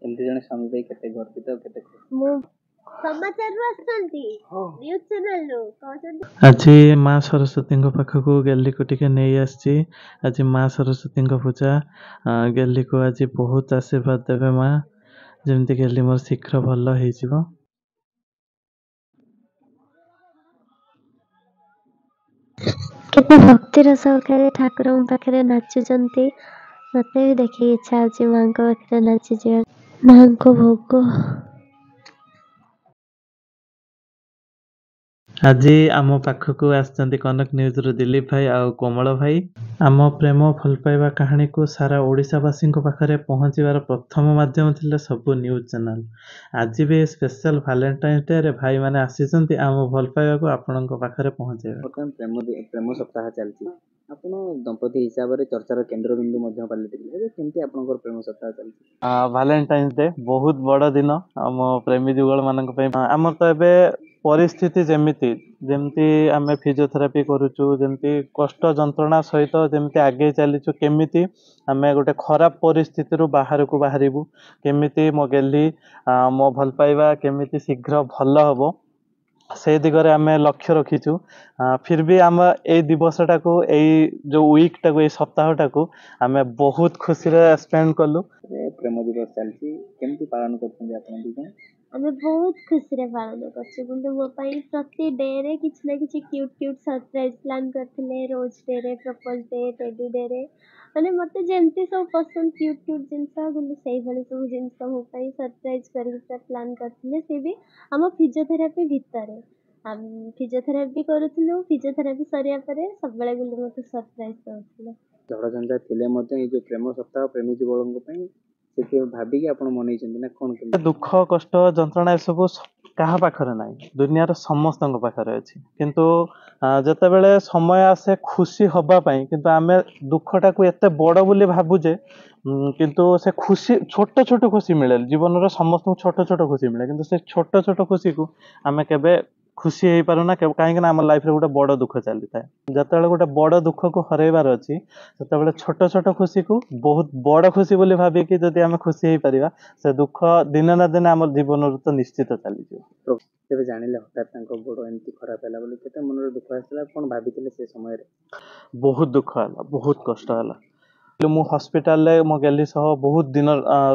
ଏମିତି ଜଣେ ସ୍ୱାମୀ ପାଇ କେତେ ଗର୍ବିତ କେତେ ଖୁସି। ମୁଁ ସମାଚାରରୁ ଆସୁଛନ୍ତି ନ୍ୟୁଜ ଚ୍ୟାନେଲରୁ କହୁଛନ୍ତି। ଆଜି ମା ସରସ୍ୱତୀଙ୍କ ପାଖକୁ ଗେଲିକୁ ଟିକେ ନେଇ ଆସିଛି। ଆଜି ମା ସରସ୍ୱତୀଙ୍କ ପୂଜା। ଗେଲିକୁ ଆଜି ବହୁତ ଆଶୀର୍ବାଦ ଦେବେ ମା, ଯେମିତି ଗେଲି ମୋର ଶୀଘ୍ର ଭଲ ହେଇଯିବ। କେତେ ଭକ୍ତିର ସହକାରେ ଠାକୁରଙ୍କ ପାଖରେ ନାଚୁଛନ୍ତି। ମତେ ବି ଦେଖିକି ଇଚ୍ଛା ହଉଛି ମାଙ୍କ ପାଖରେ ନାଚିଯିବା। ମାଙ୍କ ଭୋଗ ଆଜି ଆମ ପାଖକୁ ଆସିଛନ୍ତି କନକ ନ୍ୟୁଜରୁ ଦିଲ୍ଲୀପ ଭାଇ ଆଉ କୋମଳ ଭାଇ। ଆମ ପ୍ରେମ ଭଲ ପାଇବା କାହାଣୀକୁ ସାରା ଓଡ଼ିଶାବାସୀଙ୍କ ପାଖରେ ପହଞ୍ଚିବାର ପ୍ରଥମ ମାଧ୍ୟମ ଥିଲେ ସବୁ ନ୍ୟୁଜ୍ ଚ୍ୟାନେଲ। ଆଜି ବି ସ୍ପେଶାଲ ଭାଲେଣ୍ଟାଇନ୍ସ ଡେରେ ଭାଇମାନେ ଆସିଛନ୍ତି ଆମ ଭଲ ପାଇବାକୁ ଆପଣଙ୍କ ପାଖରେ ପହଞ୍ଚାଇବା। ବର୍ତ୍ତମାନ ପ୍ରେମ ସପ୍ତାହ ଚାଲିଛି। ଆପଣ ଦମ୍ପତି ହିସାବରେ ଚର୍ଚ୍ଚାର କେନ୍ଦ୍ରବିନ୍ଦୁ ମଧ୍ୟ ପାଲଟିଥିଲେ। ଏବେ କେମିତି ଆପଣଙ୍କର ପ୍ରେମ ସପ୍ତାହ ଚାଲିଛି? ଭାଲେଣ୍ଟାଇନ୍ସ ଡେ ବହୁତ ବଡ଼ ଦିନ ଆମ ପ୍ରେମୀ ଯୁଗଳମାନଙ୍କ ପାଇଁ। ଆମର ତ ଏବେ ପରିସ୍ଥିତି ଯେମିତି ଆମେ ଫିଜିଓଥେରାପି କରୁଛୁ, ଯେମିତି କଷ୍ଟ ଯନ୍ତ୍ରଣା ସହିତ ଯେମିତି ଆଗେଇ ଚାଲିଛୁ, କେମିତି ଆମେ ଗୋଟେ ଖରାପ ପରିସ୍ଥିତିରୁ ବାହାରକୁ ବାହାରିବୁ, କେମିତି ମୋ ଗେଲି ମୋ ଭଲ ପାଇବା କେମିତି ଶୀଘ୍ର ଭଲ ହେବ, ସେଇ ଦିଗରେ ଆମେ ଲକ୍ଷ୍ୟ ରଖିଛୁ। ଫିର୍ ବି ଆମ ଏଇ ଦିବସଟାକୁ, ଏଇ ଯେଉଁ ୱିକ୍ଟାକୁ, ଏଇ ସପ୍ତାହଟାକୁ ଆମେ ବହୁତ ଖୁସିରେ ସ୍ପେଣ୍ଡ କଲୁ। ପ୍ରେମ ଦିବସ ଚାଲିଛି, କେମିତି ପାଳନ କରୁଛନ୍ତି ଆପଣ ଦୁଇ ଜଣ? ଆମେ ବହୁତ ଖୁସିରେ ପାଳନ କରୁଛୁ। କିନ୍ତୁ ମୋ ପାଇଁ ପ୍ରତି ଡେରେ କିଛି ନା କିଛି କ୍ୟୁଟ୍ ସରପ୍ରାଇଜ୍ ପ୍ଲାନ୍ କରିଥିଲେ। ରୋଜ୍ ଡେରେ, ପ୍ରପୋଜ ଡେ, ଟେଡି ଡେରେ, ମାନେ ମୋତେ ଯେମିତି ସବୁ ପସନ୍ଦ କ୍ୟୁଟ୍ ଜିନିଷ, କିନ୍ତୁ ସେଇଭଳି ସବୁ ଜିନିଷ ମୋ ପାଇଁ ସରପ୍ରାଇଜ୍ କରିକି ପୁରା ପ୍ଲାନ୍ କରିଥିଲେ। ସେ ବି ଆମ ଫିଜିଓଥେରାପି ଭିତରେ। ଫିଜିଓଥେରାପି କରୁଥିଲୁ, ଫିଜିଓଥେରାପି ସରିବା ପରେ ସବୁବେଳେ ବୋଲି ମୋତେ ସରପ୍ରାଇଜ୍ ଦେଉଥିଲେ। ଝଡ଼ଝଞ୍ଜା ଥିଲେ ମଧ୍ୟ ଏଇ ଯେଉଁ ପ୍ରେମ ସପ୍ତାହ ପ୍ରେମୀ ଯୁଗଳଙ୍କ ପାଇଁ ସେଠି ଭାବିକି ଆପଣ ମନେଇଛନ୍ତି ନା କ'ଣ? କେମିତି? ଦୁଃଖ କଷ୍ଟ ଯନ୍ତ୍ରଣା ଏସବୁ କାହା ପାଖରେ ନାହିଁ, ଦୁନିଆର ସମସ୍ତଙ୍କ ପାଖରେ ଅଛି। କିନ୍ତୁ ଯେତେବେଳେ ସମୟ ଆସେ ଖୁସି ହବା ପାଇଁ, କିନ୍ତୁ ଆମେ ଦୁଃଖଟାକୁ ଏତେ ବଡ଼ ବୋଲି ଭାବୁଛେ, କିନ୍ତୁ ସେ ଖୁସି ଛୋଟ ଛୋଟ ଖୁସି ମିଳେ ଜୀବନର। ସମସ୍ତଙ୍କୁ ଛୋଟ ଛୋଟ ଖୁସି ମିଳେ, କିନ୍ତୁ ସେ ଛୋଟ ଛୋଟ ଖୁସିକୁ ଆମେ କେବେ ଖୁସି ହେଇପାରୁନା, କାହିଁକି ନା ଆମ ଲାଇଫରେ ଗୋଟେ ବଡ଼ ଦୁଃଖ ଚାଲିଥାଏ। ଯେତେବେଳେ ଗୋଟେ ବଡ଼ ଦୁଃଖକୁ ହରେଇବାର ଅଛି, ସେତେବେଳେ ଛୋଟ ଛୋଟ ଖୁସିକୁ ବହୁତ ବଡ଼ ଖୁସି ବୋଲି ଭାବିକି ଯଦି ଆମେ ଖୁସି ହେଇପାରିବା, ସେ ଦୁଃଖ ଦିନେ ନା ଦିନେ ଆମ ଜୀବନରୁ ତ ନିଶ୍ଚିତ ଚାଲିଯିବ। କେବେ ଜାଣିଲେ ହଠାତ୍ ତାଙ୍କ ଗୋଡ଼ ଏମିତି ଖରାପ ହେଲା ବୋଲି? କେତେ ମନରେ ଦୁଃଖ ଆସିଥିଲା? କ'ଣ ଭାବିଥିଲେ ସେ ସମୟରେ? ବହୁତ ଦୁଃଖ ହେଲା, ବହୁତ କଷ୍ଟ ହେଲା। ମୁଁ ହସ୍ପିଟାଲରେ ମୋ ଗେଲି ସହ ବହୁତ ଦିନ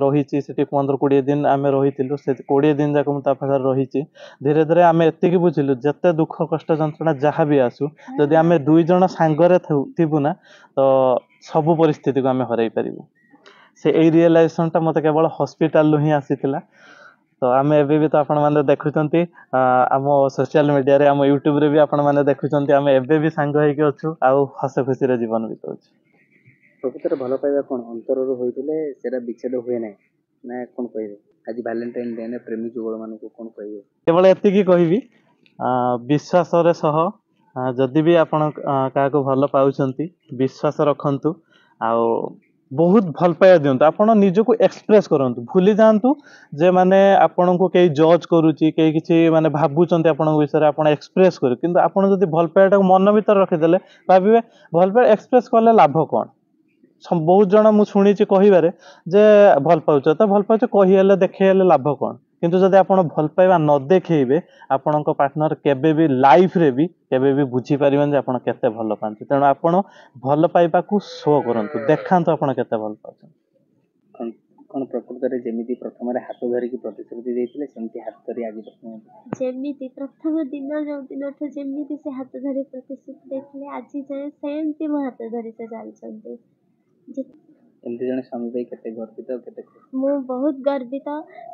ରହିଛି। ସେଠି 15-20 ଦିନ ଆମେ ରହିଥିଲୁ। ସେ 20 ଦିନ ଯାକ ମୁଁ ତା ପାଖରେ ରହିଛି। ଧୀରେ ଧୀରେ ଆମେ ଏତିକି ବୁଝିଲୁ, ଯେତେ ଦୁଃଖ କଷ୍ଟ ଯନ୍ତ୍ରଣା ଯାହା ବି ଆସୁ, ଯଦି ଆମେ ଦୁଇ ଜଣ ସାଙ୍ଗରେ ଥିବୁ ନା, ତ ସବୁ ପରିସ୍ଥିତିକୁ ଆମେ ହରାଇ ପାରିବୁ। ଏଇ ରିଏଲାଇଜେସନଟା ମୋତେ କେବଳ ହସ୍ପିଟାଲରୁ ହିଁ ଆସିଥିଲା। ତ ଆମେ ଏବେ ବି ତ ଆପଣମାନେ ଦେଖୁଛନ୍ତି ଆମ ସୋସିଆଲ ମିଡ଼ିଆରେ, ଆମ ୟୁଟ୍ୟୁବରେ ବି ଆପଣମାନେ ଦେଖୁଛନ୍ତି, ଆମେ ଏବେ ବି ସାଙ୍ଗ ହେଇକି ଅଛୁ ଆଉ ହସ ଖୁସିରେ ଜୀବନ ବିତାଉଛୁ। ପ୍ରକୃତରେ ଭଲ ପାଇବା କ'ଣ ଅନ୍ତରରୁ ହୋଇଥିଲେ ସେଇଟା ବିଚ୍ଛେଦ ହୁଏ ନାହିଁ ନା କ'ଣ କହିବେ? ଆଜି ଭାଲେଣ୍ଟାଇନ୍ ଡେରେ ପ୍ରେମୀ ଯୁଗଳମାନଙ୍କୁ କ'ଣ କହିବେ? କେବଳ ଏତିକି କହିବି, ବିଶ୍ୱାସର ସହ ଯଦି ବି ଆପଣ କାହାକୁ ଭଲ ପାଉଛନ୍ତି, ବିଶ୍ୱାସ ରଖନ୍ତୁ ଆଉ ବହୁତ ଭଲ ପାଇବା ଦିଅନ୍ତୁ। ଆପଣ ନିଜକୁ ଏକ୍ସପ୍ରେସ୍ କରନ୍ତୁ, ଭୁଲି ଯାଆନ୍ତୁ ଯେ ମାନେ ଆପଣଙ୍କୁ କେହି ଜଜ୍ କରୁଛି, କେହି କିଛି ମାନେ ଭାବୁଛନ୍ତି ଆପଣଙ୍କ ବିଷୟରେ, ଆପଣ ଏକ୍ସପ୍ରେସ୍ କରିବେ। କିନ୍ତୁ ଆପଣ ଯଦି ଭଲ ପାଇବାଟାକୁ ମନ ଭିତରେ ରଖିଦେଲେ, ଭାବିବେ ଭଲ ପାଇବା ଏକ୍ସପ୍ରେସ୍ କଲେ ଲାଭ କ'ଣ? ବହୁତ ଜଣ ମୁଁ ଶୁଣିଛି କହିବାରେ ଯେ ଭଲ ପାଉଛ ତ ଭଲ ପାଉଛ, କହିହେଲେ ଦେଖେଇହେଲେ ଲାଭ କ'ଣ? କିନ୍ତୁ ଯଦି ଆପଣ ଭଲ ପାଇବା ନ ଦେଖେଇବେ, ଆପଣଙ୍କ ପାର୍ଟନର କେବେ ବି ଲାଇଫରେ ବି କେବେ ବି ବୁଝିପାରିବେନି ଯେ ଆପଣ କେତେ ଭଲ ପାଆନ୍ତି। ତେଣୁ ଆପଣ ଭଲ ପାଇବାକୁ ଶୋ କରନ୍ତୁ, ଦେଖାନ୍ତୁ ଆପଣ କେତେ ଭଲ ପାଉଛନ୍ତି। କ'ଣ ପ୍ରକୃତରେ ଯେମିତି ପ୍ରଥମରେ ହାତ ଧରିକି ପ୍ରତିଶ୍ରୁତି ଦେଇଥିଲେ, ସେମିତି ହାତ ଧରି ଆଜି ଯେମିତି ପ୍ରଥମ ଦିନ ଯୋଉ ଦିନଠୁ ଯେମିତି ସେ ହାତ ଧରି ପ୍ରତିଶ୍ରୁତି ଦେଇଥିଲେ, ଆଜି ଯାଏ ସେମିତି ମୋ ହାତ ଧରି ସେ ଚାଲିଛନ୍ତି। ଏମିତି ଜଣେ ସ୍ୱାମୀ ପାଇଁ କେତେ ଗର୍ବିତ କେତେ ଖୁସି। ମୁଁ ବହୁତ ଗର୍ବିତ।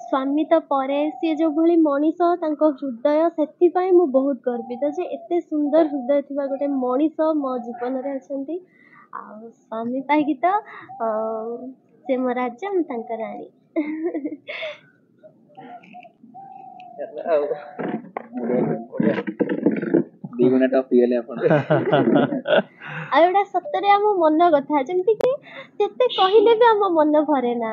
ସ୍ୱାମୀ ତ ପରେ, ସିଏ ଯୋଉଭଳି ମଣିଷ, ତାଙ୍କ ହୃଦୟ, ସେଥିପାଇଁ ମୁଁ ବହୁତ ଗର୍ବିତ ଯେ ଏତେ ସୁନ୍ଦର ହୃଦୟ ଥିବା ଗୋଟେ ମଣିଷ ମୋ ଜୀବନରେ ଅଛନ୍ତି। ଆଉ ସ୍ୱାମୀ ପାଇକି ତ ସେ ମୋ ରାଜା, ମୁଁ ତାଙ୍କ ରାଣୀ। ଆଉ ଏଇଟା ସତରେ ଆମ ମନ କଥା, ଯେମିତିକି ଯେତେ କହିଲେ ବି ଆମ ମନ ଭରେ ନା,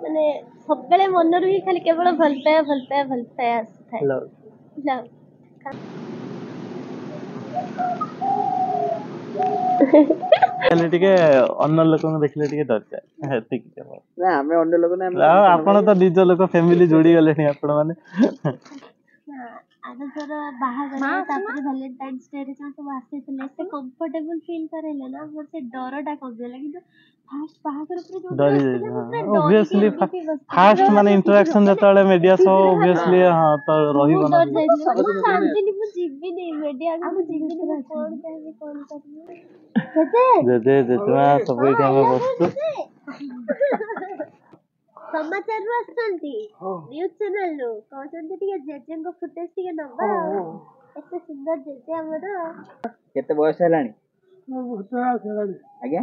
ମାନେ ସବୁବେଳେ ମନରୁ ହିଁ ଖାଲି କେବଳ ଭଲ ପାଇବା ଆସିଥାଏ। ହେଲେ ଟିକେ ଅନ୍ୟ ଲୋକଙ୍କୁ ଦେଖିଲେ ଟିକେ ଡରିଯାଏ ହେତିକି କେବଳ। ନା ଆମେ ଅନ୍ୟ ଲୋକ ନା ଆମେ ଆଉ ଆପଣ ତ ନିଜ ଲୋକ ଫ୍ୟାମିଲି ଯୋଡି ଗଲେଣି ଆପଣ ମାନେ। ଆମେ ଥର ବାହାଘର ତାପରେ ଭାଲେଣ୍ଟାଇନ୍ସ ଡେ ରେ ସବୁ ଆସିଥିଲେ ଏତେ କମ୍ଫର୍ଟେବଲ ଫିଲ୍ କରେଇଲେ ନା ମୋର ସେ ଡରଟା କମିଗଲା କିନ୍ତୁ ଫାଷ୍ଟ ବାହାଘର ପରେ ଯୋଉ ଡରି ଆସିଥିଲା ମୁଁ ପୁରା obviously ଡରିକି ଏମିତି ବସିଥିଲି। ଫାଷ୍ଟ ମାନେ ଇଣ୍ଟରାକ୍ସନ ଯେତେବେଳେ ମିଡିଆ ସହ obviously ହଁ ତ ରହିବ ମୁଁ ନା। ଡରି ଯାଇଥିଲି ମୁଁ କାନ୍ଦିଲି ମୁଁ ଯିବିନି ମିଡିଆକୁ ମୁଁ ଯିବିନି ମୁଁ କଣ କହିବି କଣ କରିବି ଜେଜେ ଜେଜେମା ସବୁ ଏଇଠି ଆମେ ବସିଛୁ। ସମାଚାରରୁ ଆସୁଛନ୍ତି ନ୍ୟୁଜ ଚ୍ୟାନେଲରୁ କହୁଛନ୍ତି ଟିକେ ଜେଜେଙ୍କ ଫୁଟେଜ ଟିକେ ନବା ଆଉ ଏତେ ସୁନ୍ଦର ଜେଜେ ଆମର। କେତେ ବୟସ ହେଲାଣି? ଆଜ୍ଞା